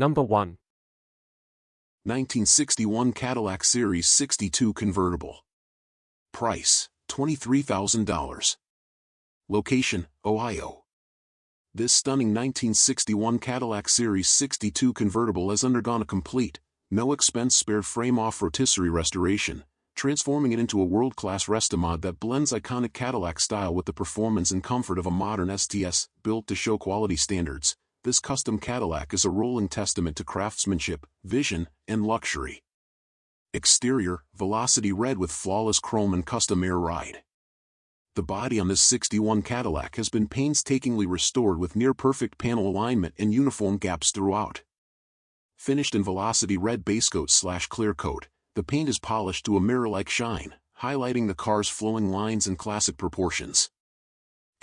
Number 1. 1961 Cadillac Series 62 convertible. Price, $23,000. Location, Ohio. This stunning 1961 Cadillac Series 62 convertible has undergone a complete, no-expense-spared frame-off rotisserie restoration, transforming it into a world-class restomod that blends iconic Cadillac style with the performance and comfort of a modern STS. Built to show quality standards, this custom Cadillac is a rolling testament to craftsmanship, vision, and luxury. Exterior, velocity red with flawless chrome and custom air ride. The body on this 61 Cadillac has been painstakingly restored with near-perfect panel alignment and uniform gaps throughout. Finished in velocity red basecoat/clear coat, the paint is polished to a mirror-like shine, highlighting the car's flowing lines and classic proportions.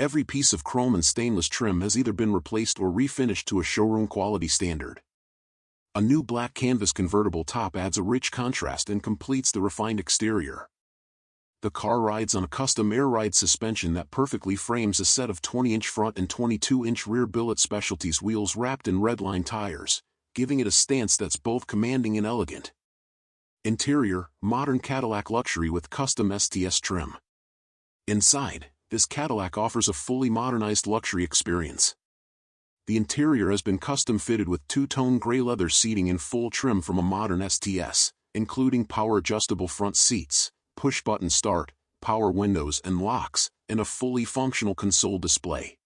Every piece of chrome and stainless trim has either been replaced or refinished to a showroom quality standard. A new black canvas convertible top adds a rich contrast and completes the refined exterior. The car rides on a custom air ride suspension that perfectly frames a set of 20-inch front and 22-inch rear billet specialties wheels wrapped in redline tires, giving it a stance that's both commanding and elegant. Interior, modern Cadillac luxury with custom STS trim. Inside, this Cadillac offers a fully modernized luxury experience. The interior has been custom fitted with two-tone gray leather seating in full trim from a modern STS, including power-adjustable front seats, push-button start, power windows and locks, and a fully functional console display.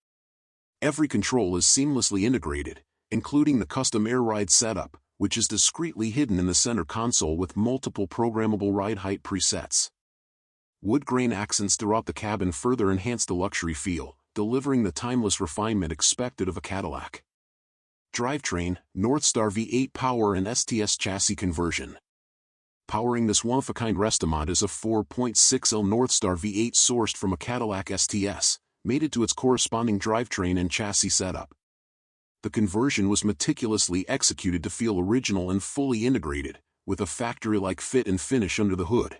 Every control is seamlessly integrated, including the custom air ride setup, which is discreetly hidden in the center console with multiple programmable ride height presets. Wood grain accents throughout the cabin further enhance the luxury feel, delivering the timeless refinement expected of a Cadillac. Drivetrain, Northstar V8 power and STS chassis conversion. Powering this one-of-a-kind restomod is a 4.6L Northstar V8 sourced from a Cadillac STS, mated to its corresponding drivetrain and chassis setup. The conversion was meticulously executed to feel original and fully integrated, with a factory-like fit and finish under the hood.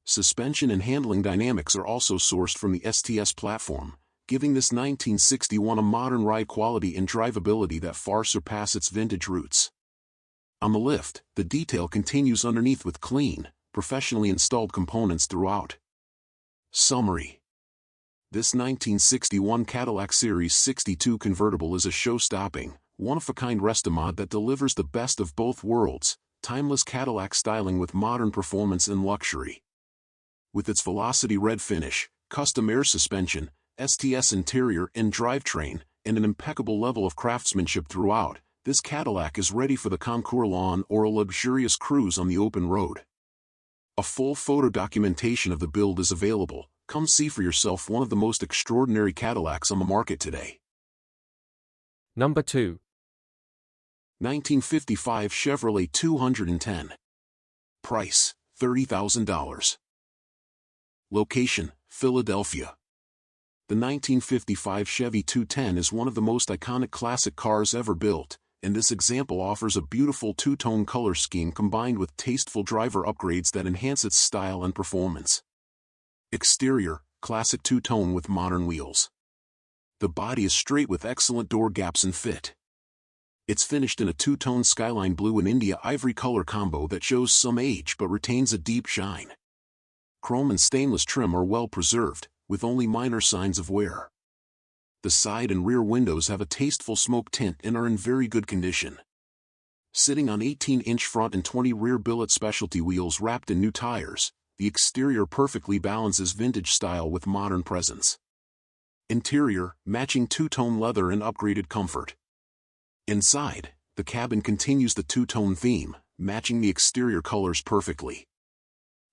Suspension and handling dynamics are also sourced from the STS platform, giving this 1961 a modern ride quality and drivability that far surpass its vintage roots. On the lift, the detail continues underneath with clean, professionally installed components throughout. Summary. This 1961 Cadillac Series 62 convertible is a show-stopping, one-of-a-kind restomod that delivers the best of both worlds, timeless Cadillac styling with modern performance and luxury. With its velocity red finish, custom air suspension, STS interior and drivetrain, and an impeccable level of craftsmanship throughout, this Cadillac is ready for the concours lawn or a luxurious cruise on the open road. A full photo documentation of the build is available. Come see for yourself one of the most extraordinary Cadillacs on the market today. Number 2. 1955 Chevrolet 210. Price, $30,000. Location, Philadelphia. The 1955 Chevy 210 is one of the most iconic classic cars ever built, and this example offers a beautiful two-tone color scheme combined with tasteful driver upgrades that enhance its style and performance. Exterior, classic two-tone with modern wheels. The body is straight with excellent door gaps and fit. It's finished in a two-tone skyline blue and India ivory color combo that shows some age but retains a deep shine. Chrome and stainless trim are well preserved, with only minor signs of wear. The side and rear windows have a tasteful smoke tint and are in very good condition. Sitting on 18-inch front and 20 rear billet specialty wheels wrapped in new tires, the exterior perfectly balances vintage style with modern presence. Interior, matching two-tone leather and upgraded comfort. Inside, the cabin continues the two-tone theme, matching the exterior colors perfectly.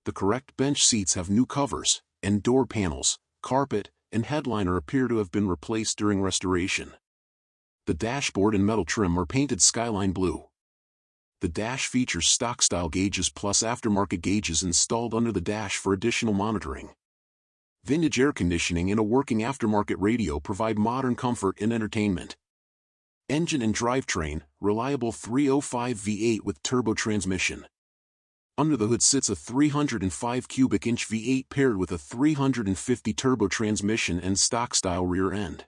The correct bench seats have new covers, and door panels, carpet, and headliner appear to have been replaced during restoration. The dashboard and metal trim are painted skyline blue. The dash features stock-style gauges plus aftermarket gauges installed under the dash for additional monitoring. Vintage air conditioning and a working aftermarket radio provide modern comfort and entertainment. Engine and drivetrain, reliable 305 V8 with turbo transmission. Under the hood sits a 305 cubic inch V8 paired with a 350 turbo transmission and stock-style rear end.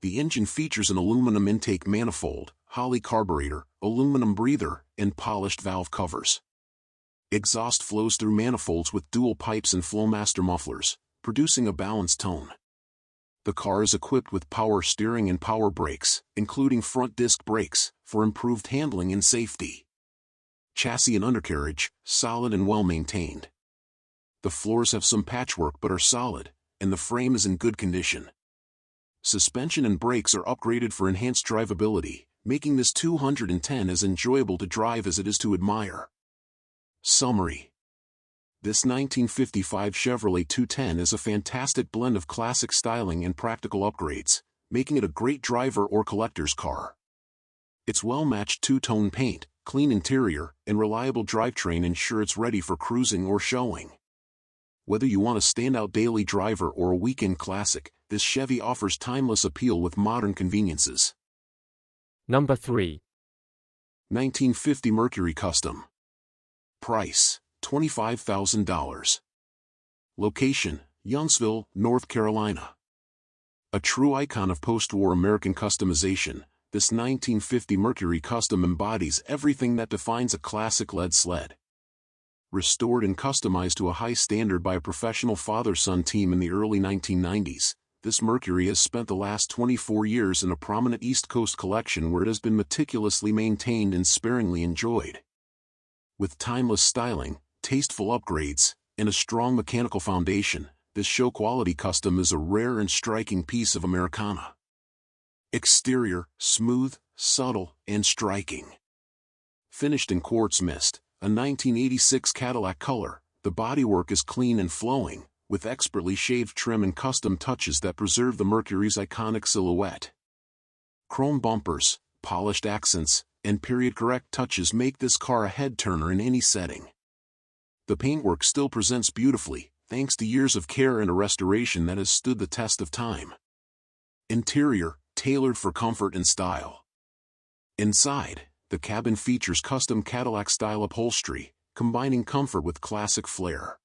The engine features an aluminum intake manifold, Holley carburetor, aluminum breather, and polished valve covers. Exhaust flows through manifolds with dual pipes and Flowmaster mufflers, producing a balanced tone. The car is equipped with power steering and power brakes, including front disc brakes, for improved handling and safety. Chassis and undercarriage, solid and well-maintained. The floors have some patchwork but are solid, and the frame is in good condition. Suspension and brakes are upgraded for enhanced drivability, making this 210 as enjoyable to drive as it is to admire. Summary. This 1955 Chevrolet 210 is a fantastic blend of classic styling and practical upgrades, making it a great driver or collector's car. Its well-matched two-tone paint, clean interior, and reliable drivetrain ensure it's ready for cruising or showing. Whether you want a standout daily driver or a weekend classic, this Chevy offers timeless appeal with modern conveniences. Number 3. 1950 Mercury Custom. Price, $25,000. Location, Youngsville, North Carolina. A true icon of post-war American customization, this 1950 Mercury Custom embodies everything that defines a classic lead sled. Restored and customized to a high standard by a professional father-son team in the early 1990s, this Mercury has spent the last 24 years in a prominent East Coast collection where it has been meticulously maintained and sparingly enjoyed. With timeless styling, tasteful upgrades, and a strong mechanical foundation, this show-quality custom is a rare and striking piece of Americana. Exterior, smooth, subtle, and striking. Finished in quartz mist, a 1986 Cadillac color, the bodywork is clean and flowing, with expertly shaved trim and custom touches that preserve the Mercury's iconic silhouette. Chrome bumpers, polished accents, and period-correct touches make this car a head-turner in any setting. The paintwork still presents beautifully, thanks to years of care and a restoration that has stood the test of time. Interior, tailored for comfort and style. Inside, the cabin features custom Cadillac-style upholstery, combining comfort with classic flair.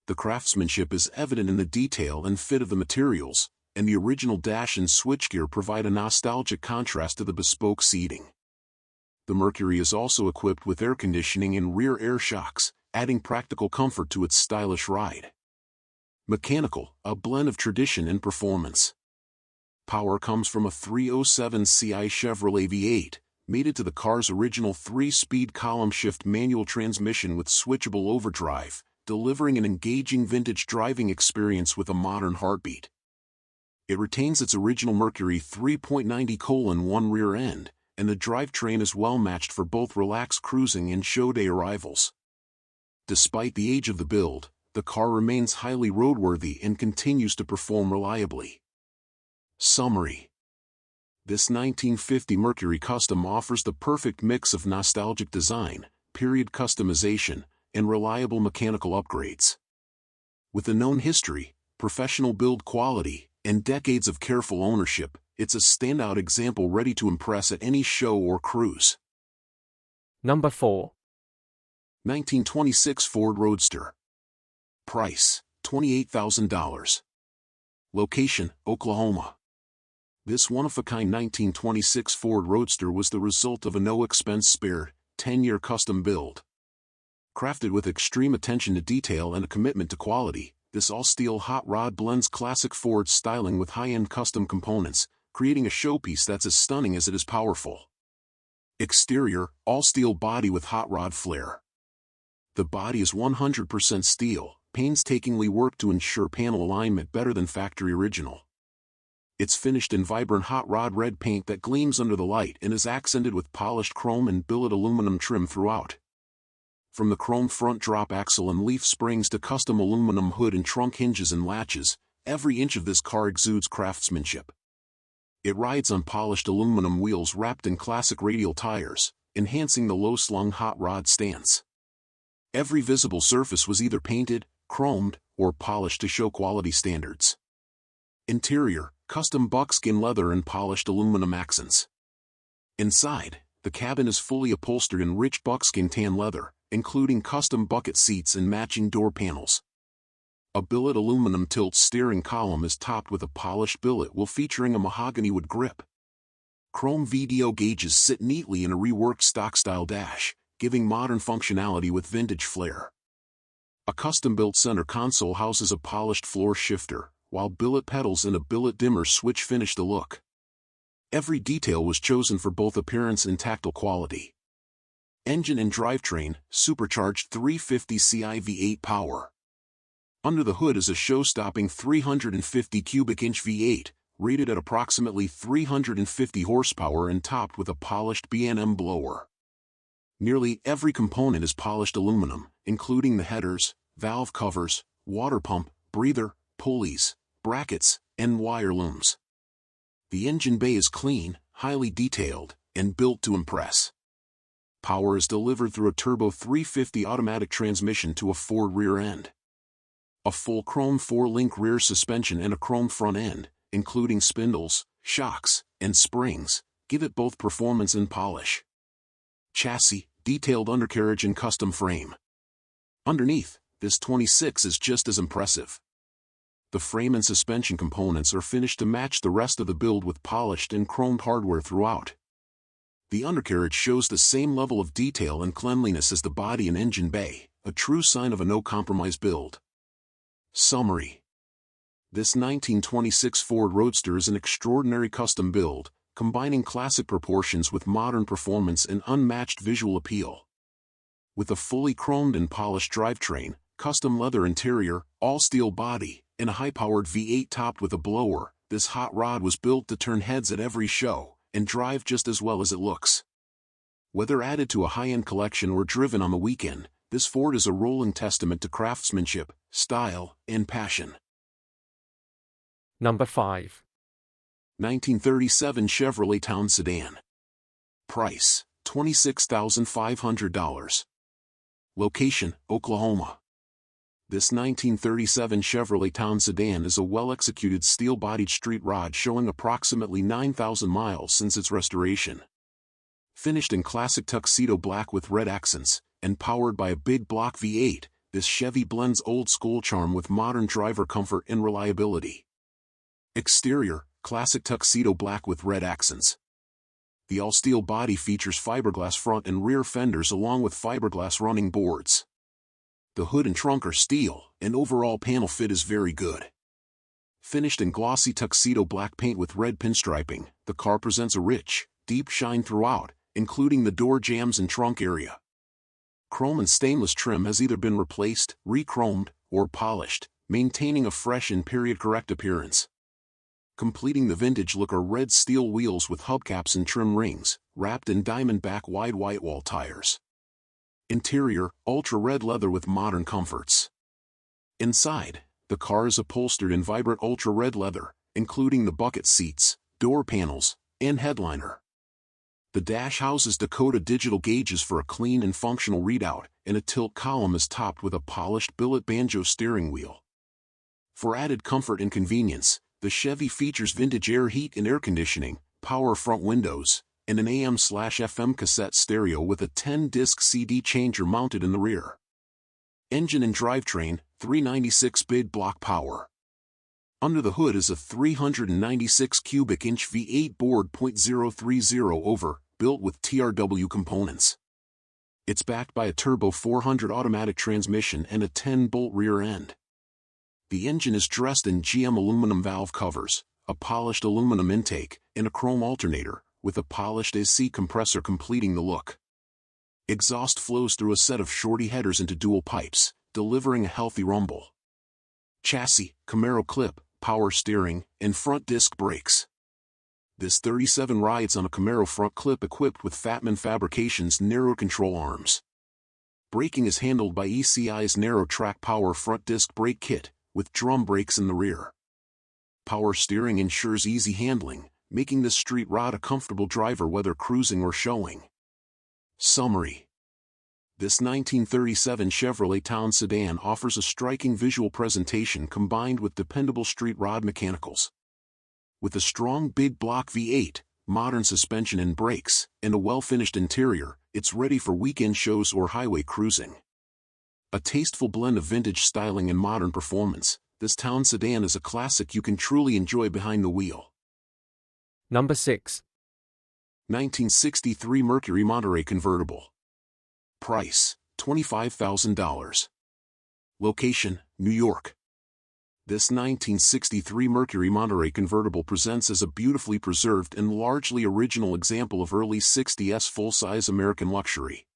The craftsmanship is evident in the detail and fit of the materials, and the original dash and switchgear provide a nostalgic contrast to the bespoke seating. The Mercury is also equipped with air conditioning and rear air shocks, adding practical comfort to its stylish ride. Mechanical, a blend of tradition and performance. Power comes from a 307 Ci Chevrolet V8, mated to the car's original 3-speed column-shift manual transmission with switchable overdrive, delivering an engaging vintage driving experience with a modern heartbeat. It retains its original Mercury 3.90:1 rear end, and the drivetrain is well matched for both relaxed cruising and showday arrivals. Despite the age of the build, the car remains highly roadworthy and continues to perform reliably. Summary. This 1950 Mercury Custom offers the perfect mix of nostalgic design, period customization, and reliable mechanical upgrades. With a known history, professional build quality, and decades of careful ownership, it's a standout example ready to impress at any show or cruise. Number 4. 1926 Ford Roadster. Price, $28,000. Location, Oklahoma. This one-of-a-kind 1926 Ford Roadster was the result of a no-expense-spared, 10-year custom build. Crafted with extreme attention to detail and a commitment to quality, this all-steel hot rod blends classic Ford styling with high-end custom components, creating a showpiece that's as stunning as it is powerful. Exterior, all-steel body with hot rod flare. The body is 100% steel, painstakingly worked to ensure panel alignment better than factory original. It's finished in vibrant hot rod red paint that gleams under the light and is accented with polished chrome and billet aluminum trim throughout. From the chrome front drop axle and leaf springs to custom aluminum hood and trunk hinges and latches, every inch of this car exudes craftsmanship. It rides on polished aluminum wheels wrapped in classic radial tires, enhancing the low-slung hot rod stance. Every visible surface was either painted, chromed, or polished to show quality standards. Interior, custom buckskin leather and polished aluminum accents. Inside, the cabin is fully upholstered in rich buckskin tan leather, including custom bucket seats and matching door panels. A billet aluminum tilt steering column is topped with a polished billet wheel featuring a mahogany wood grip. Chrome VDO gauges sit neatly in a reworked stock-style dash, giving modern functionality with vintage flair. A custom-built center console houses a polished floor shifter, while billet pedals and a billet dimmer switch finish the look. Every detail was chosen for both appearance and tactile quality. Engine and drivetrain, supercharged 350 Ci V8 power. Under the hood is a show-stopping 350 cubic inch V8, rated at approximately 350 horsepower and topped with a polished B&M blower. Nearly every component is polished aluminum, including the headers, valve covers, water pump, breather, pulleys, brackets, and wire looms. The engine bay is clean, highly detailed, and built to impress. Power is delivered through a turbo 350 automatic transmission to a Ford rear end. A full chrome 4-link rear suspension and a chrome front end, including spindles, shocks, and springs, give it both performance and polish. Chassis, detailed undercarriage and custom frame. Underneath, this 26 is just as impressive. The frame and suspension components are finished to match the rest of the build with polished and chromed hardware throughout. The undercarriage shows the same level of detail and cleanliness as the body and engine bay, a true sign of a no-compromise build. Summary. This 1926 Ford Roadster is an extraordinary custom build, combining classic proportions with modern performance and unmatched visual appeal. With a fully chromed and polished drivetrain, custom leather interior, all-steel body, and a high-powered V8 topped with a blower, this hot rod was built to turn heads at every show, and drive just as well as it looks. Whether added to a high-end collection or driven on the weekend, this Ford is a rolling testament to craftsmanship, style, and passion. Number 5. 1937 Chevrolet Town Sedan. Price, $26,500. Location, Oklahoma. This 1937 Chevrolet Town Sedan is a well-executed steel-bodied street rod showing approximately 9,000 miles since its restoration. Finished in classic tuxedo black with red accents, and powered by a big block V8, this Chevy blends old-school charm with modern driver comfort and reliability. Exterior, classic tuxedo black with red accents. The all-steel body features fiberglass front and rear fenders along with fiberglass running boards. The hood and trunk are steel, and overall panel fit is very good. Finished in glossy tuxedo black paint with red pinstriping, the car presents a rich, deep shine throughout, including the door jambs and trunk area. Chrome and stainless trim has either been replaced, re-chromed, or polished, maintaining a fresh and period-correct appearance. Completing the vintage look are red steel wheels with hubcaps and trim rings, wrapped in diamond-back wide whitewall tires. Interior, ultra-red leather with modern comforts. Inside, the car is upholstered in vibrant ultra-red leather, including the bucket seats, door panels, and headliner. The dash houses Dakota digital gauges for a clean and functional readout, and a tilt column is topped with a polished billet banjo steering wheel. For added comfort and convenience, the Chevy features vintage air heat and air conditioning, power front windows, and an AM/FM cassette stereo with a 10-disc CD changer mounted in the rear. Engine and drivetrain, 396 big block power. Under the hood is a 396 cubic inch V8 board .030 over, built with TRW components. It's backed by a turbo 400 automatic transmission and a 10-bolt rear end. The engine is dressed in GM aluminum valve covers, a polished aluminum intake, and a chrome alternator, with a polished AC compressor completing the look. Exhaust flows through a set of shorty headers into dual pipes, delivering a healthy rumble. Chassis, Camaro clip, power steering, and front disc brakes. This 37 rides on a Camaro front clip equipped with Fatman Fabrications narrow control arms. Braking is handled by ECI's narrow track power front disc brake kit, with drum brakes in the rear. Power steering ensures easy handling, making this street rod a comfortable driver whether cruising or showing. Summary. This 1937 Chevrolet Town Sedan offers a striking visual presentation combined with dependable street rod mechanicals. With a strong big block V8, modern suspension and brakes, and a well-finished interior, it's ready for weekend shows or highway cruising. A tasteful blend of vintage styling and modern performance, this Town Sedan is a classic you can truly enjoy behind the wheel. Number 6. 1963 Mercury Monterey convertible. Price, $25,000. Location, New York. This 1963 Mercury Monterey convertible presents as a beautifully preserved and largely original example of early 60s full-size American luxury.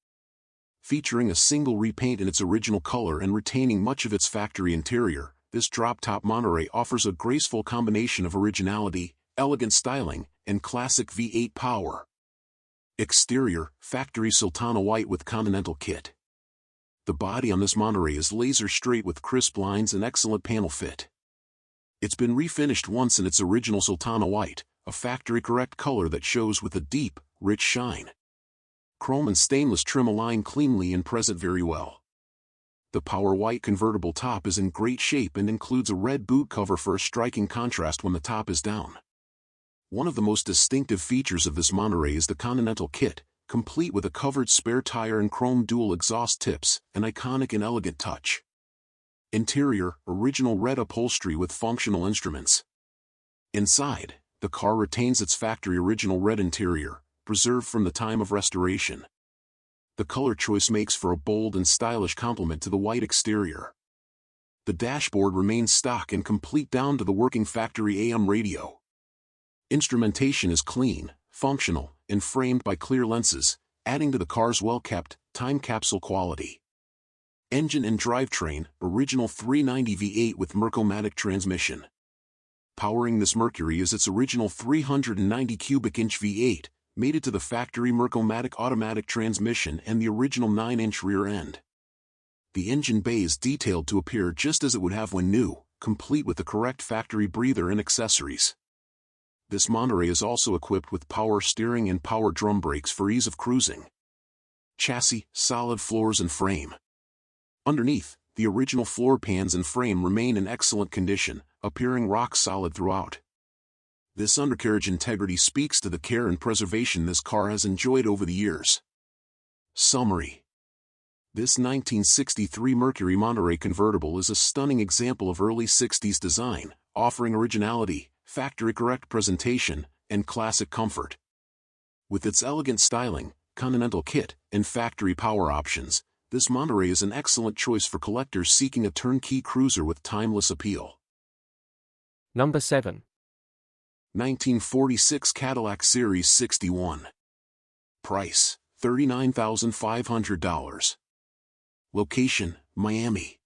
Featuring a single repaint in its original color and retaining much of its factory interior, this drop-top Monterey offers a graceful combination of originality, elegant styling, and classic V8 power. Exterior, factory Sultana white with Continental kit. The body on this Monterey is laser straight with crisp lines and excellent panel fit. It's been refinished once in its original Sultana white, a factory-correct color that shows with a deep, rich shine. Chrome and stainless trim align cleanly and present very well. The power white convertible top is in great shape and includes a red boot cover for a striking contrast when the top is down. One of the most distinctive features of this Monterey is the Continental kit, complete with a covered spare tire and chrome dual exhaust tips, an iconic and elegant touch. Interior, original red upholstery with functional instruments. Inside, the car retains its factory original red interior, preserved from the time of restoration. The color choice makes for a bold and stylish complement to the white exterior. The dashboard remains stock and complete down to the working factory AM radio. Instrumentation is clean, functional, and framed by clear lenses, adding to the car's well-kept, time capsule quality. Engine and drivetrain, original 390 V8 with Mercury transmission. Powering this Mercury is its original 390 cubic inch V8, mated to the factory Mercury automatic transmission and the original 9-inch rear end. The engine bay is detailed to appear just as it would have when new, complete with the correct factory breather and accessories. This Monterey is also equipped with power steering and power drum brakes for ease of cruising. Chassis, solid floors and frame. Underneath, the original floor pans and frame remain in excellent condition, appearing rock solid throughout. This undercarriage integrity speaks to the care and preservation this car has enjoyed over the years. Summary. This 1963 Mercury Monterey convertible is a stunning example of early 60s design, offering originality, factory-correct presentation, and classic comfort. With its elegant styling, Continental kit, and factory power options, this Monterey is an excellent choice for collectors seeking a turnkey cruiser with timeless appeal. Number 7. 1946 Cadillac Series 61. Price, $39,500. Location, Miami.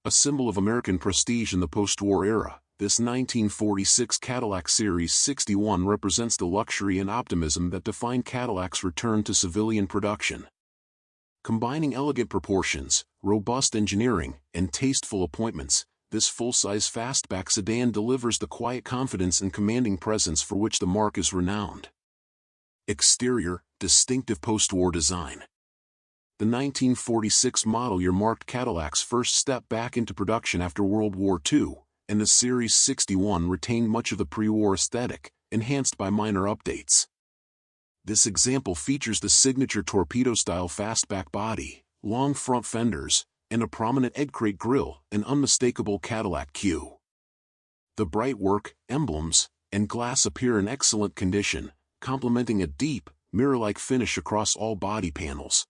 A symbol of American prestige in the post-war era, this 1946 Cadillac Series 61 represents the luxury and optimism that defined Cadillac's return to civilian production. Combining elegant proportions, robust engineering, and tasteful appointments, this full-size fastback sedan delivers the quiet confidence and commanding presence for which the marque is renowned. Exterior, distinctive post-war design. The 1946 model year marked Cadillac's first step back into production after World War II, and the Series 61 retained much of the pre-war aesthetic, enhanced by minor updates. This example features the signature torpedo-style fastback body, long front fenders, and a prominent egg crate grille, an unmistakable Cadillac Q. The bright work, emblems, and glass appear in excellent condition, complementing a deep, mirror-like finish across all body panels.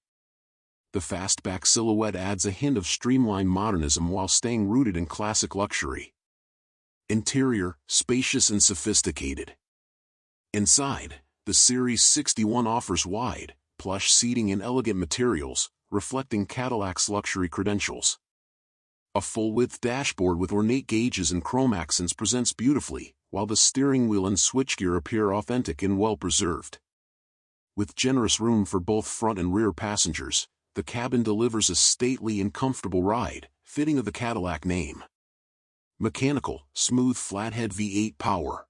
The fastback silhouette adds a hint of streamlined modernism while staying rooted in classic luxury. Interior, spacious and sophisticated. Inside, the Series 61 offers wide, plush seating and elegant materials, reflecting Cadillac's luxury credentials. A full-width dashboard with ornate gauges and chrome accents presents beautifully, while the steering wheel and switchgear appear authentic and well-preserved. With generous room for both front and rear passengers, the cabin delivers a stately and comfortable ride, fitting of the Cadillac name. Mechanical, smooth flathead V8 power.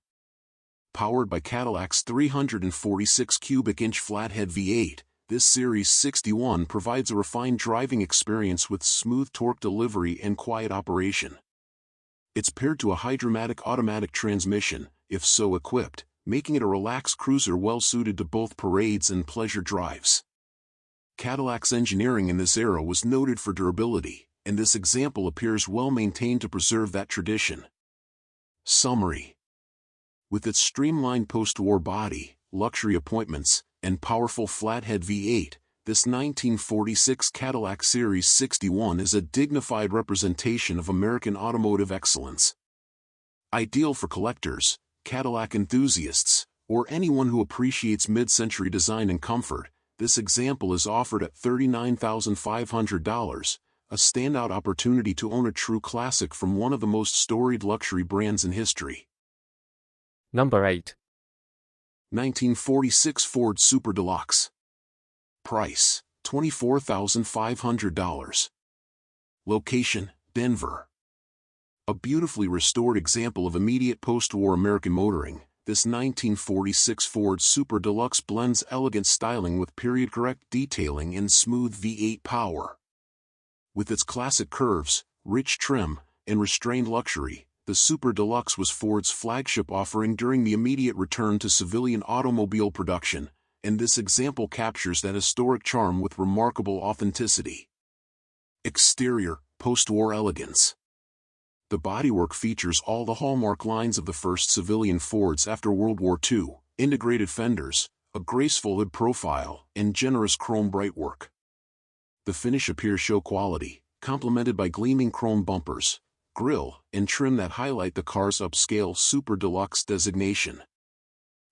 Powered by Cadillac's 346 cubic inch flathead V8, this Series 61 provides a refined driving experience with smooth torque delivery and quiet operation. It's paired to a Hydra-matic automatic transmission, if so equipped, making it a relaxed cruiser well-suited to both parades and pleasure drives. Cadillac's engineering in this era was noted for durability, and this example appears well-maintained to preserve that tradition. Summary. With its streamlined post-war body, luxury appointments, and powerful flathead V8, this 1946 Cadillac Series 61 is a dignified representation of American automotive excellence. Ideal for collectors, Cadillac enthusiasts, or anyone who appreciates mid-century design and comfort, this example is offered at $39,500, a standout opportunity to own a true classic from one of the most storied luxury brands in history. Number 8. 1946 Ford Super Deluxe. Price, $24,500. Location, Denver. A beautifully restored example of immediate post-war American motoring, this 1946 Ford Super Deluxe blends elegant styling with period-correct detailing and smooth V8 power. With its classic curves, rich trim, and restrained luxury, the Super Deluxe was Ford's flagship offering during the immediate return to civilian automobile production, and this example captures that historic charm with remarkable authenticity. Exterior, post-war elegance. The bodywork features all the hallmark lines of the first civilian Fords after World War II, integrated fenders, a graceful hood profile, and generous chrome brightwork. The finish appears show quality, complemented by gleaming chrome bumpers, grille, and trim that highlight the car's upscale Super Deluxe designation.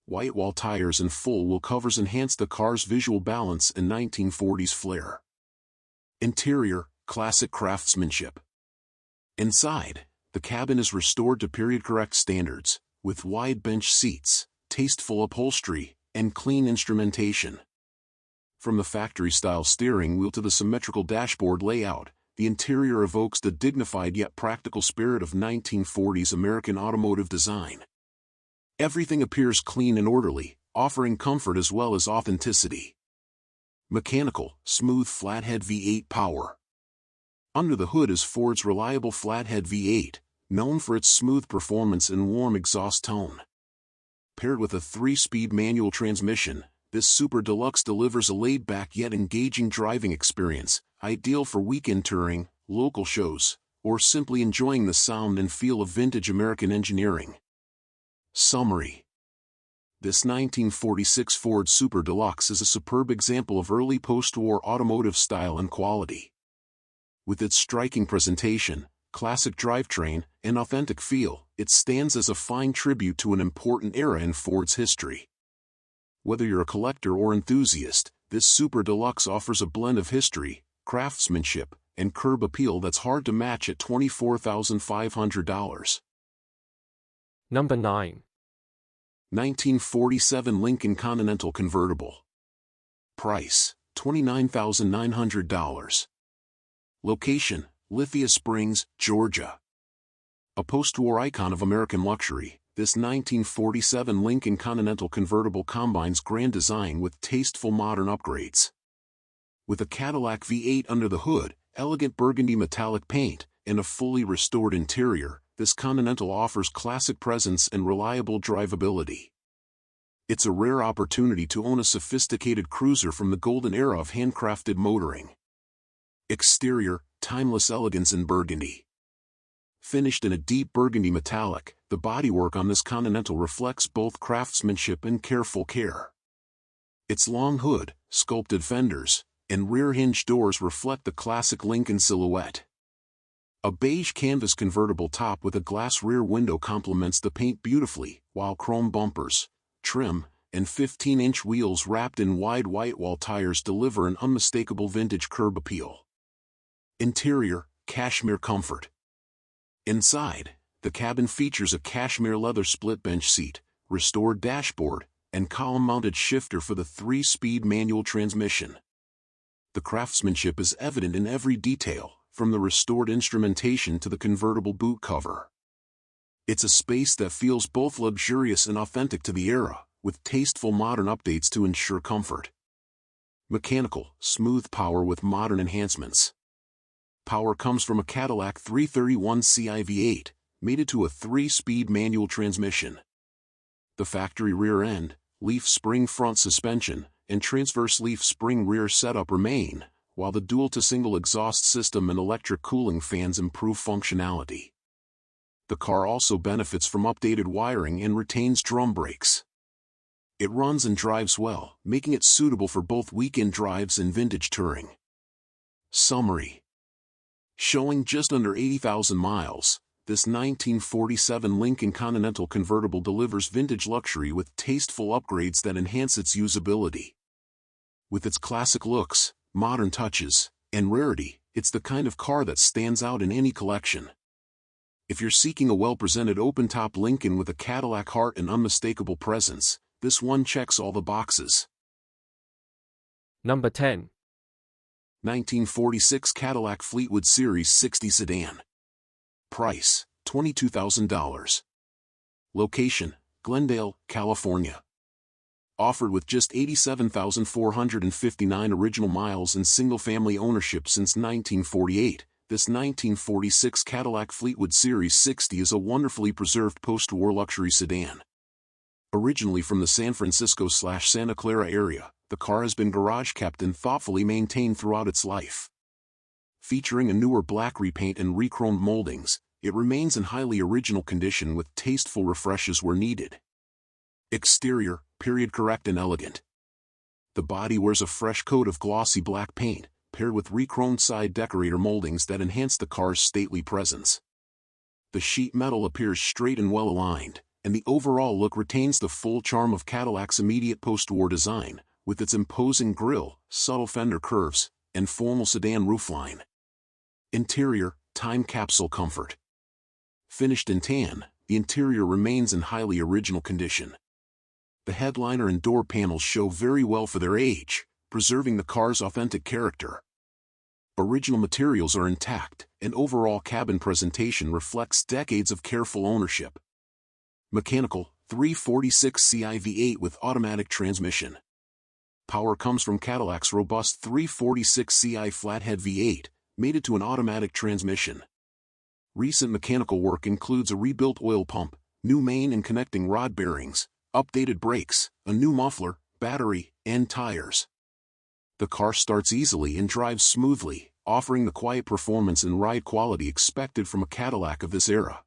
White wall tires and full wheel covers enhance the car's visual balance and 1940s flair. Interior, classic craftsmanship. Inside, the cabin is restored to period-correct standards, with wide bench seats, tasteful upholstery, and clean instrumentation. From the factory-style steering wheel to the symmetrical dashboard layout, the interior evokes the dignified yet practical spirit of 1940s American automotive design. Everything appears clean and orderly, offering comfort as well as authenticity. Mechanical, smooth flathead V8 power. Under the hood is Ford's reliable flathead V8, known for its smooth performance and warm exhaust tone. Paired with a 3-speed manual transmission, this Super Deluxe delivers a laid-back yet engaging driving experience, ideal for weekend touring, local shows, or simply enjoying the sound and feel of vintage American engineering. Summary. This 1946 Ford Super Deluxe is a superb example of early post-war automotive style and quality. With its striking presentation, classic drivetrain, and authentic feel, it stands as a fine tribute to an important era in Ford's history. Whether you're a collector or enthusiast, this Super Deluxe offers a blend of history, craftsmanship, and curb appeal that's hard to match at $24,500. Number 9. 1947 Lincoln Continental Convertible. Price, $29,900. Location, Lithia Springs, Georgia. A post-war icon of American luxury, this 1947 Lincoln Continental convertible combines grand design with tasteful modern upgrades. With a Cadillac V8 under the hood, elegant burgundy metallic paint, and a fully restored interior, this Continental offers classic presence and reliable drivability. It's a rare opportunity to own a sophisticated cruiser from the golden era of handcrafted motoring. Exterior, timeless elegance in burgundy. Finished in a deep burgundy metallic, the bodywork on this Continental reflects both craftsmanship and careful care. Its long hood, sculpted fenders, and rear hinge doors reflect the classic Lincoln silhouette. A beige canvas convertible top with a glass rear window complements the paint beautifully, while chrome bumpers, trim, and 15-inch wheels wrapped in wide white wall tires deliver an unmistakable vintage curb appeal. Interior, cashmere comfort. Inside, the cabin features a cashmere leather split bench seat, restored dashboard, and column-mounted shifter for the 3-speed manual transmission. The craftsmanship is evident in every detail, from the restored instrumentation to the convertible boot cover. It's a space that feels both luxurious and authentic to the era, with tasteful modern updates to ensure comfort. Mechanical, smooth power with modern enhancements. Power comes from a Cadillac 331Ci V8, mated to a 3-speed manual transmission. The factory rear end, leaf spring front suspension, and transverse leaf spring rear setup remain, while the dual-to-single exhaust system and electric cooling fans improve functionality. The car also benefits from updated wiring and retains drum brakes. It runs and drives well, making it suitable for both weekend drives and vintage touring. Summary. Showing just under 80,000 miles, this 1947 Lincoln Continental convertible delivers vintage luxury with tasteful upgrades that enhance its usability. With its classic looks, modern touches, and rarity, it's the kind of car that stands out in any collection. If you're seeking a well-presented open-top Lincoln with a Cadillac heart and unmistakable presence, this one checks all the boxes. Number 10. 1946 Cadillac Fleetwood Series 60 Sedan. Price, $22,000. Location, Glendale, California. Offered with just 87,459 original miles and single-family ownership since 1948, this 1946 Cadillac Fleetwood Series 60 is a wonderfully preserved post-war luxury sedan. Originally from the San Francisco/Santa Clara area, the car has been garage-kept and thoughtfully maintained throughout its life. Featuring a newer black repaint and re-chromed moldings, it remains in highly original condition with tasteful refreshes where needed. Exterior, period-correct and elegant. The body wears a fresh coat of glossy black paint, paired with re-chromed side decorator moldings that enhance the car's stately presence. The sheet metal appears straight and well-aligned, and the overall look retains the full charm of Cadillac's immediate post-war design, with its imposing grille, subtle fender curves, and formal sedan roofline. Interior, time capsule comfort. Finished in tan, the interior remains in highly original condition. The headliner and door panels show very well for their age, preserving the car's authentic character. Original materials are intact, and overall cabin presentation reflects decades of careful ownership. Mechanical, 346ci V8 with automatic transmission. Power comes from Cadillac's robust 346ci flathead V8, mated to an automatic transmission. Recent mechanical work includes a rebuilt oil pump, new main and connecting rod bearings, updated brakes, a new muffler, battery, and tires. The car starts easily and drives smoothly, offering the quiet performance and ride quality expected from a Cadillac of this era.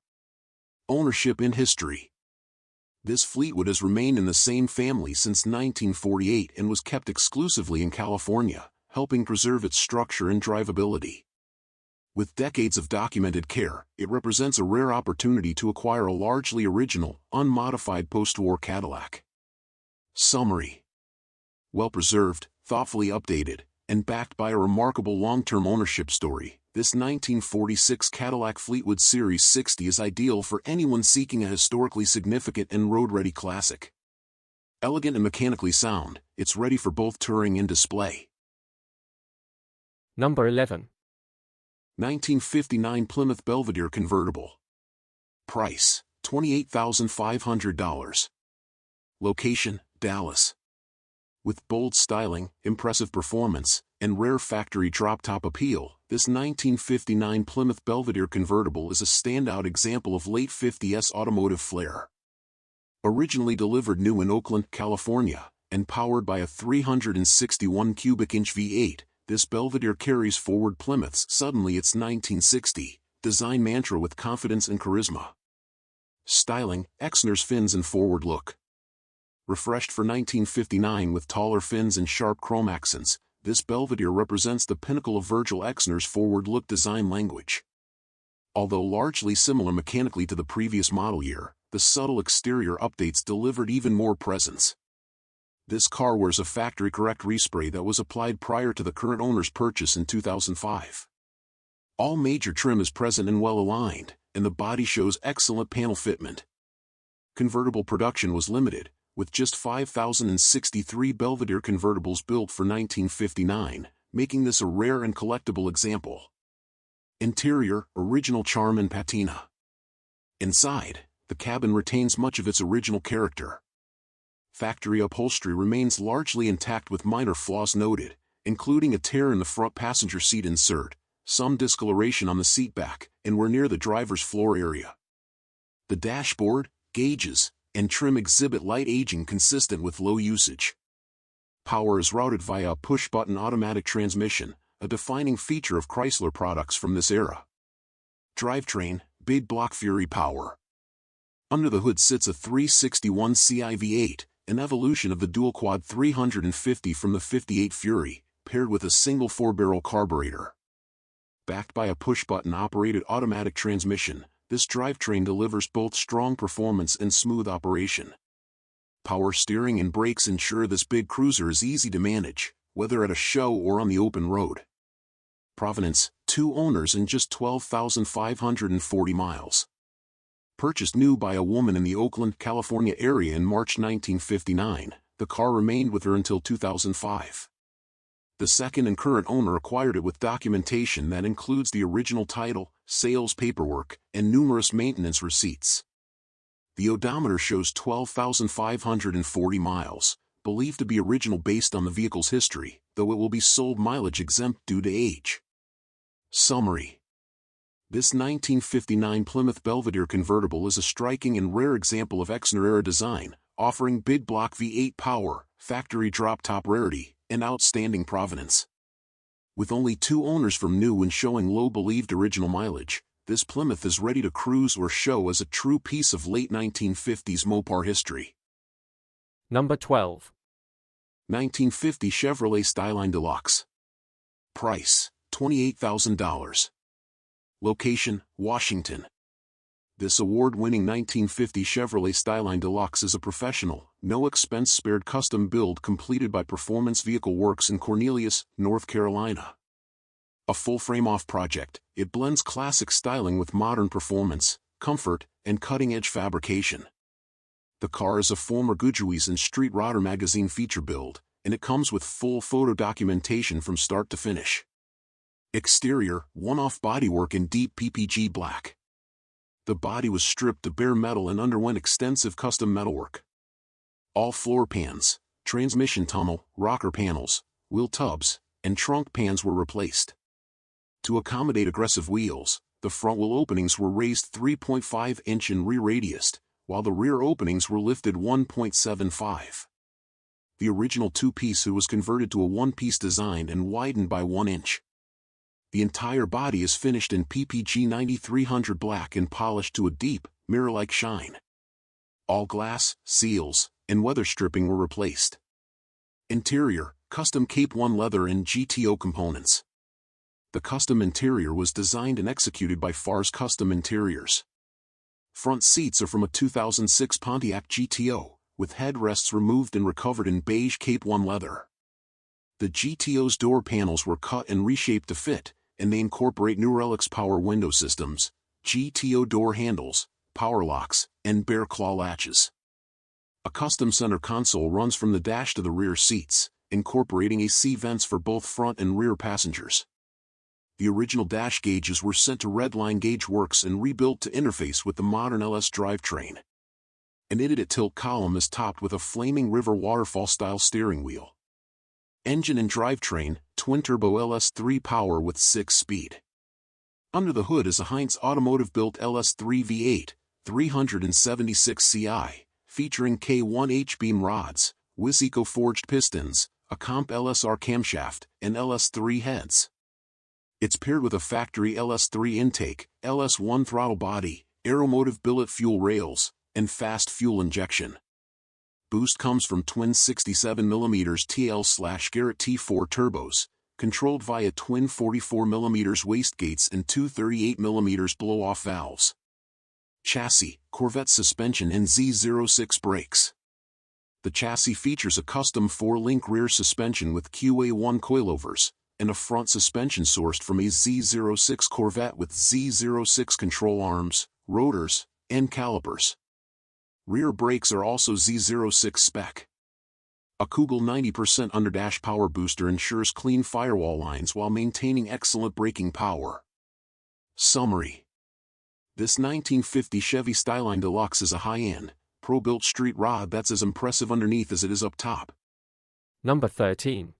Ownership and history. This Fleetwood has remained in the same family since 1948 and was kept exclusively in California, helping preserve its structure and drivability. With decades of documented care, it represents a rare opportunity to acquire a largely original, unmodified post-war Cadillac. Summary. Well-preserved, thoughtfully updated, and backed by a remarkable long-term ownership story, this 1946 Cadillac Fleetwood Series 60 is ideal for anyone seeking a historically significant and road-ready classic. Elegant and mechanically sound, it's ready for both touring and display. Number 11. 1959 Plymouth Belvadier convertible. Price, $28,500. Location, Dallas. With bold styling, impressive performance, and rare factory drop-top appeal, this 1959 Plymouth Belvadier convertible is a standout example of late 50s automotive flair. Originally delivered new in Oakland, California, and powered by a 361 cubic inch V8, this Belvadier carries forward Plymouth's "Suddenly It's 1960" design mantra with confidence and charisma. Styling, Exner's fins and forward look. Refreshed for 1959 with taller fins and sharp chrome accents, this Belvadier represents the pinnacle of Virgil Exner's forward look design language. Although largely similar mechanically to the previous model year, the subtle exterior updates delivered even more presence. This car wears a factory-correct respray that was applied prior to the current owner's purchase in 2005. All major trim is present and well-aligned, and the body shows excellent panel fitment. Convertible production was limited, with just 5,063 Belvadier convertibles built for 1959, making this a rare and collectible example. Interior, original charm and patina. Inside, the cabin retains much of its original character. Factory upholstery remains largely intact with minor flaws noted, including a tear in the front passenger seat insert, some discoloration on the seat back, and where near the driver's floor area. The dashboard, gauges, and trim exhibit light aging consistent with low usage. Power is routed via a push-button automatic transmission, a defining feature of Chrysler products from this era. Drivetrain, big block Fury power. Under the hood sits a 361ci V8, an evolution of the dual-quad 350 from the 58 Fury, paired with a single 4-barrel carburetor. Backed by a push-button operated automatic transmission, this drivetrain delivers both strong performance and smooth operation. Power steering and brakes ensure this big cruiser is easy to manage, whether at a show or on the open road. Provenance: 2 owners and just 12,540 miles. Purchased new by a woman in the Oakland, California area in March 1959, the car remained with her until 2005. The second and current owner acquired it with documentation that includes the original title, sales paperwork, and numerous maintenance receipts. The odometer shows 12,540 miles, believed to be original based on the vehicle's history, though it will be sold mileage exempt due to age. Summary: this 1959 Plymouth Belvadier convertible is a striking and rare example of Exner-era design, offering big block V8 power, factory drop-top rarity, and outstanding provenance. With only 2 owners from new and showing low believed original mileage, this Plymouth is ready to cruise or show as a true piece of late 1950s Mopar history. Number 12. 1950 Chevrolet Styline Deluxe. Price: $28,000. Location: Washington. This award-winning 1950 Chevrolet Styline Deluxe is a professional, no-expense-spared custom build completed by Performance Vehicle Works in Cornelius, North Carolina. A full-frame off project, it blends classic styling with modern performance, comfort, and cutting-edge fabrication. The car is a former Goodyear and Street Rodder magazine feature build, and it comes with full photo documentation from start to finish. Exterior: one-off bodywork in deep PPG black. The body was stripped to bare metal and underwent extensive custom metalwork. All floor pans, transmission tunnel, rocker panels, wheel tubs, and trunk pans were replaced. To accommodate aggressive wheels, the front wheel openings were raised 3.5-inch in rear radius, while the rear openings were lifted 1.75. The original 2-piece hood was converted to a 1-piece design and widened by 1 inch. The entire body is finished in PPG 9300 black and polished to a deep, mirror-like shine. All glass, seals, and weather stripping were replaced. Interior: custom Cape 1 leather and GTO components. The custom interior was designed and executed by Far's Custom Interiors. Front seats are from a 2006 Pontiac GTO, with headrests removed and recovered in beige Cape 1 leather. The GTO's door panels were cut and reshaped to fit, and they incorporate new Relix power window systems, GTO door handles, power locks, and bear claw latches. A custom center console runs from the dash to the rear seats, incorporating AC vents for both front and rear passengers. The original dash gauges were sent to Redline Gauge Works and rebuilt to interface with the modern LS drivetrain. An Idiot tilt column is topped with a Flaming River waterfall-style steering wheel. Engine and drivetrain: twin-turbo LS3 power with 6-speed. Under the hood is a Heinz Automotive-built LS3 V8, 376 CI, featuring K1 H-beam rods, Wisco forged pistons, a Comp LSR camshaft, and LS3 heads. It's paired with a factory LS3 intake, LS1 throttle body, Aeromotive billet fuel rails, and fast fuel injection. Boost comes from twin 67mm TL/Garrett T4 turbos, controlled via twin 44mm wastegates and two 38mm blow-off valves. Chassis: Corvette suspension and Z06 brakes. The chassis features a custom 4-link rear suspension with QA1 coilovers, and a front suspension sourced from a Z06 Corvette with Z06 control arms, rotors, and calipers. Rear brakes are also Z06 spec. A Kugel 90% underdash power booster ensures clean firewall lines while maintaining excellent braking power. Summary: this 1950 Chevy Styline Deluxe is a high-end, pro-built street rod that's as impressive underneath as it is up top. Number 13.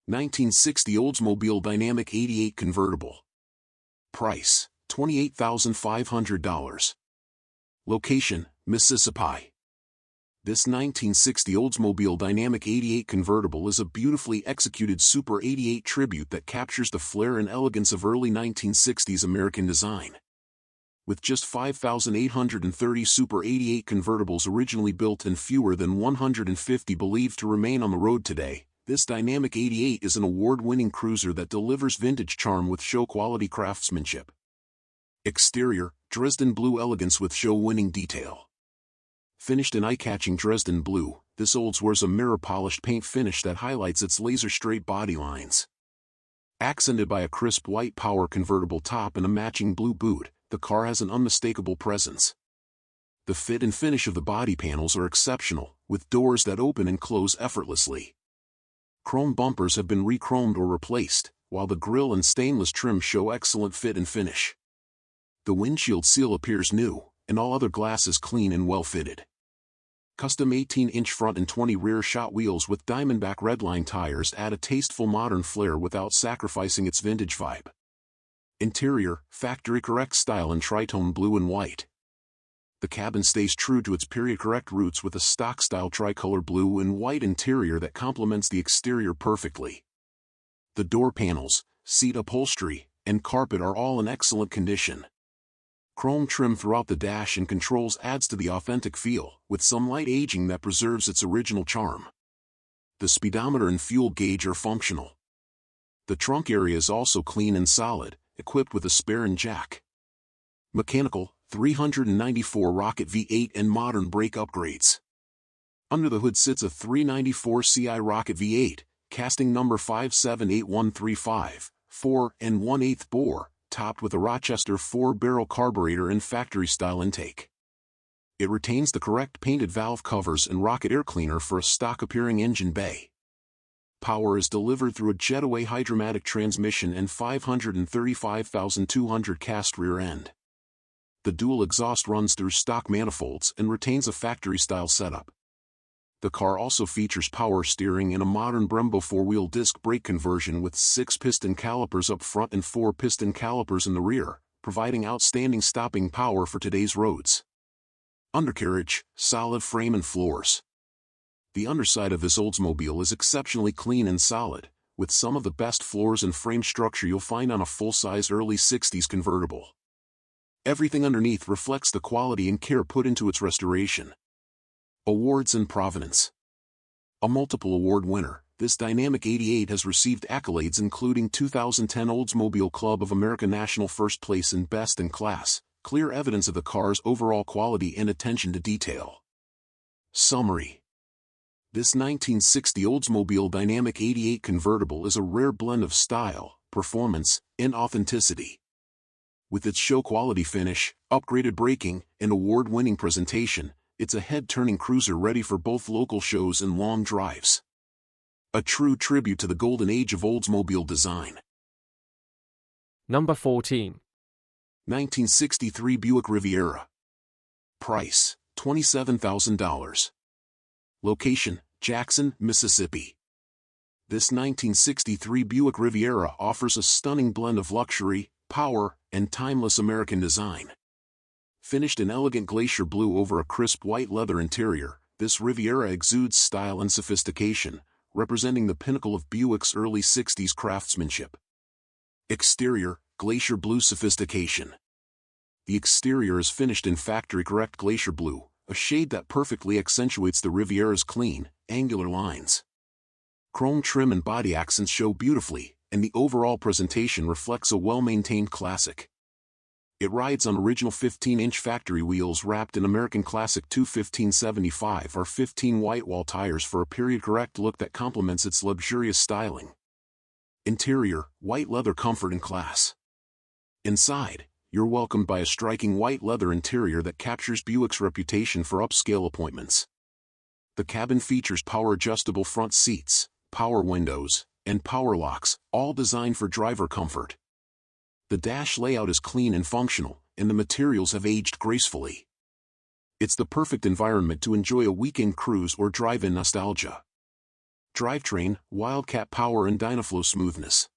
1960 Oldsmobile Dynamic 88 convertible. Price: $28,500. Location: Mississippi. This 1960 Oldsmobile Dynamic 88 convertible is a beautifully executed Super 88 tribute that captures the flair and elegance of early 1960s American design. With just 5,830 Super 88 convertibles originally built and fewer than 150 believed to remain on the road today, this Dynamic 88 is an award-winning cruiser that delivers vintage charm with show-quality craftsmanship. Exterior, Dresden blue elegance with show-winning detail. Finished in eye-catching Dresden blue, this Olds wears a mirror-polished paint finish that highlights its laser-straight body lines. Accented by a crisp white power convertible top and a matching blue boot, the car has an unmistakable presence. The fit and finish of the body panels are exceptional, with doors that open and close effortlessly. Chrome bumpers have been re-chromed or replaced, while the grille and stainless trim show excellent fit and finish. The windshield seal appears new, and all other glass is clean and well-fitted. Custom 18-inch front and 20 rear shot wheels with Diamondback Redline tires add a tasteful modern flair without sacrificing its vintage vibe. Interior, factory-correct style in tritone blue and white. The cabin stays true to its period-correct roots with a stock-style tricolor blue and white interior that complements the exterior perfectly. The door panels, seat upholstery, and carpet are all in excellent condition. Chrome trim throughout the dash and controls adds to the authentic feel, with some light aging that preserves its original charm. The speedometer and fuel gauge are functional. The trunk area is also clean and solid, equipped with a spare and jack. Mechanical, 394 rocket V8 and modern brake upgrades. Under the hood sits a 394 CI rocket V8, casting number 578135, 4 1/8 bore, topped with a Rochester 4-barrel carburetor and factory-style intake. It retains the correct painted valve covers and rocket air cleaner for a stock-appearing engine bay. Power is delivered through a Jetaway hydromatic transmission and 535,200 cast rear end. The dual exhaust runs through stock manifolds and retains a factory-style setup. The car also features power steering and a modern Brembo 4-wheel disc brake conversion with 6-piston calipers up front and 4-piston calipers in the rear, providing outstanding stopping power for today's roads. Undercarriage, solid frame and floors. The underside of this Oldsmobile is exceptionally clean and solid, with some of the best floors and frame structure you'll find on a full-size early 60s convertible. Everything underneath reflects the quality and care put into its restoration. Awards and provenance. A multiple award winner, this Dynamic 88 has received accolades including 2010 Oldsmobile Club of America National First Place in Best in Class, clear evidence of the car's overall quality and attention to detail. Summary. This 1960 Oldsmobile Dynamic 88 convertible is a rare blend of style, performance, and authenticity. With its show-quality finish, upgraded braking, and award-winning presentation, it's a head-turning cruiser ready for both local shows and long drives. A true tribute to the golden age of Oldsmobile design. Number 14. 1963 Buick Riviera. Price, $27,000. Location, Jackson, Mississippi. This 1963 Buick Riviera offers a stunning blend of luxury, power, and timeless American design. Finished in elegant glacier blue over a crisp white leather interior, this Riviera exudes style and sophistication, representing the pinnacle of Buick's early 60s craftsmanship. Exterior, glacier blue sophistication. The exterior is finished in factory-correct glacier blue, a shade that perfectly accentuates the Riviera's clean, angular lines. Chrome trim and body accents show beautifully, and the overall presentation reflects a well-maintained classic. It rides on original 15-inch factory wheels wrapped in American Classic 215/75 or 15 whitewall tires for a period-correct look that complements its luxurious styling. Interior, white leather comfort and class. Inside, you're welcomed by a striking white leather interior that captures Buick's reputation for upscale appointments. The cabin features power-adjustable front seats, power windows, and power locks, all designed for driver comfort. The dash layout is clean and functional, and the materials have aged gracefully. It's the perfect environment to enjoy a weekend cruise or drive-in nostalgia. Drivetrain, Wildcat power and Dynaflow smoothness.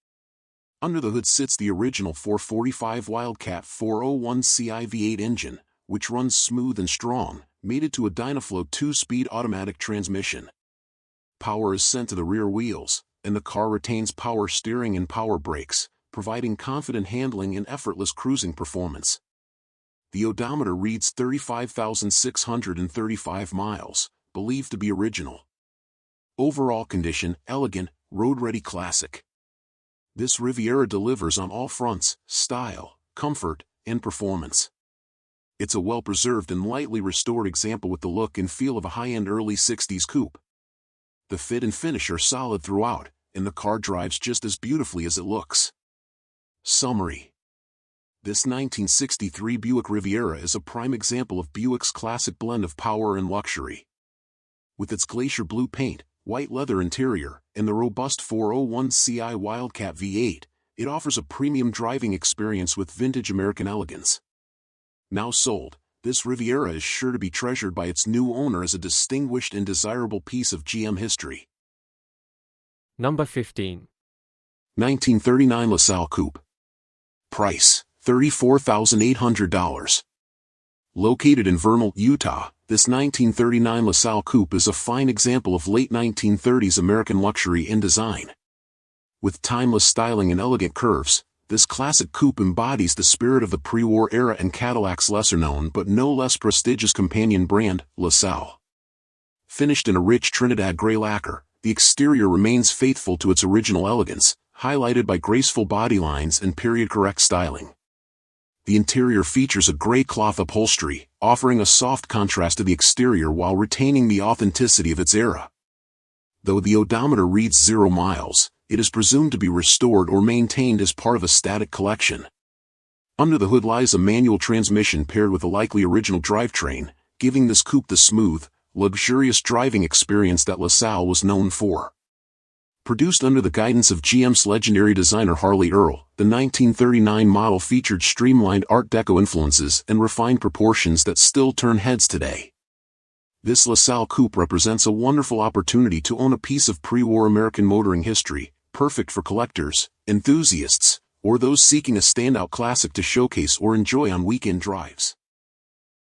Under the hood sits the original 445 Wildcat 401 CI V8 engine, which runs smooth and strong, mated to a Dynaflow 2-speed automatic transmission. Power is sent to the rear wheels, and the car retains power steering and power brakes, providing confident handling and effortless cruising performance. The odometer reads 35,635 miles, believed to be original. Overall condition, elegant, road-ready classic. This Riviera delivers on all fronts: style, comfort, and performance. It's a well-preserved and lightly restored example with the look and feel of a high-end early 60s coupe. The fit and finish are solid throughout, and the car drives just as beautifully as it looks. Summary. This 1963 Buick Riviera is a prime example of Buick's classic blend of power and luxury. With its glacier blue paint, white leather interior, and the robust 401 Ci Wildcat V8, it offers a premium driving experience with vintage American elegance. Now sold, this Riviera is sure to be treasured by its new owner as a distinguished and desirable piece of GM history. Number 15. 1939 Lasal Coupe. Price, $34,800. Located in Vernal, Utah, this 1939 Lasal Coupe is a fine example of late 1930s American luxury and design. With timeless styling and elegant curves, this classic coupe embodies the spirit of the pre-war era and Cadillac's lesser-known but no less prestigious companion brand, Lasal. Finished in a rich Trinidad gray lacquer, the exterior remains faithful to its original elegance, highlighted by graceful body lines and period-correct styling. The interior features a gray cloth upholstery, offering a soft contrast to the exterior while retaining the authenticity of its era. Though the odometer reads 0 miles, it is presumed to be restored or maintained as part of a static collection. Under the hood lies a manual transmission paired with a likely original drivetrain, giving this coupe the smooth, luxurious driving experience that Lasal was known for. Produced under the guidance of GM's legendary designer Harley Earl, the 1939 model featured streamlined Art Deco influences and refined proportions that still turn heads today. This Lasal Coupe represents a wonderful opportunity to own a piece of pre-war American motoring history, perfect for collectors, enthusiasts, or those seeking a standout classic to showcase or enjoy on weekend drives.